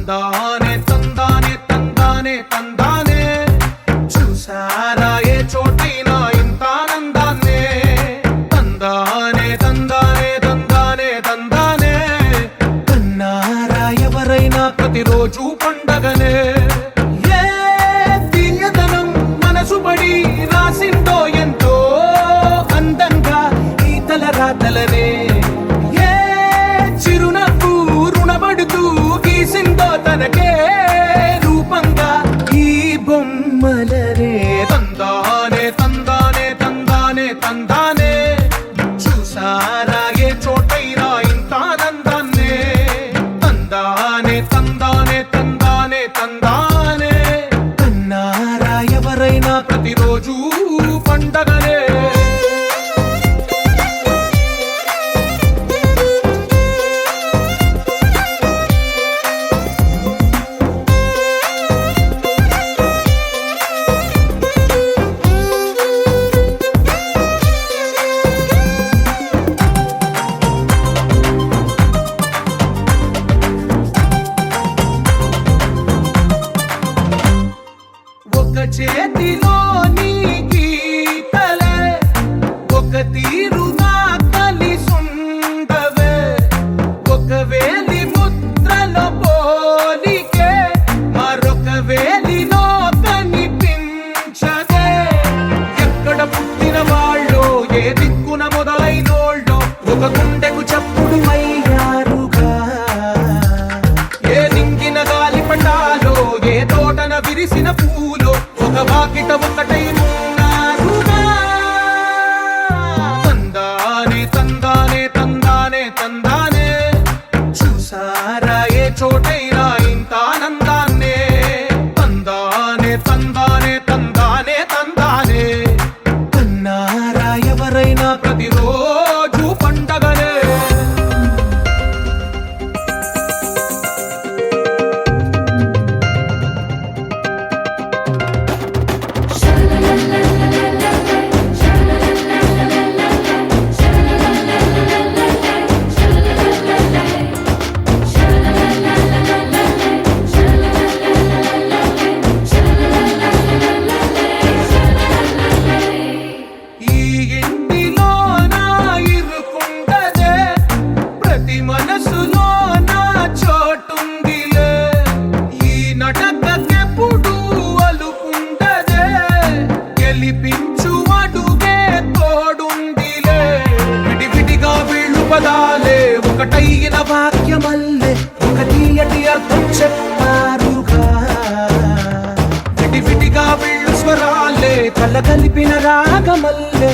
తందానే తందానే తందానే తందానే చూసారా ఏ చోటైనా ఇంత ఆనందాన్నే తందానే తందానే తందానే తందానే కన్నారా ఎవరైనా ప్రతిరోజు పండగనే ఏ తీయదనం మనసు పడి రాసిందో ఎంతో అందంగా ఈ తలరాతలనే ఏ చిరునవ్వు రుణపడుతూ గీసిందో తనకే రూపంగా ఈ బొమ్మలనే తందానే తందానే తందానే తందానే చూసారా ఏ చోటైనా ఇంత ఆనందాన్నే తందానే తందానే తందానే తందానే కన్నారా ఎవరైనా ప్రతిరోజు పండగనే ఒక చేతిలో నీ గీతలే ఒక తీరుగా కలిసుండవే ఒక వేలి ముద్రలో పోలికే మరొక వేలిలో కనిపించదే ఎక్కడ పుట్టిన వాళ్ళో ఏ దిక్కున మొదలైనోళ్ళో ఒక గుండెకు చప్పుడు అయ్యారుగా ఏ నింగిన గాలి పటాలో ఏ తోటన విరిసిన పూలో ఒక వాకిట ఒకటై ఉన్నారుగా తందానే తందానే తందానే తందానే చూసారా ఏ చోటైనా ఇంత ఆనందాన్నే తందానే తందానే తందానే తందానే కన్నారా ఎవరైనా ప్రతిరోజు పండగనే ఈ ఇంటిలో నా ఇరుకుండదే ప్రతి మనసులో నా చోటుందిలే ఈ నటకెప్పుడు అలుకుండదే గెలిపించు అడుగే తోడుందిలే విడివిడిగా వీళ్ళు పదాలే ఒకటైన వాక్యమల్లే ఒక తీయటి అర్థం చెప్పారుగా విడివిడిగా వీళ్ళు స్వరాలే కల కలిపిన రాగమల్లే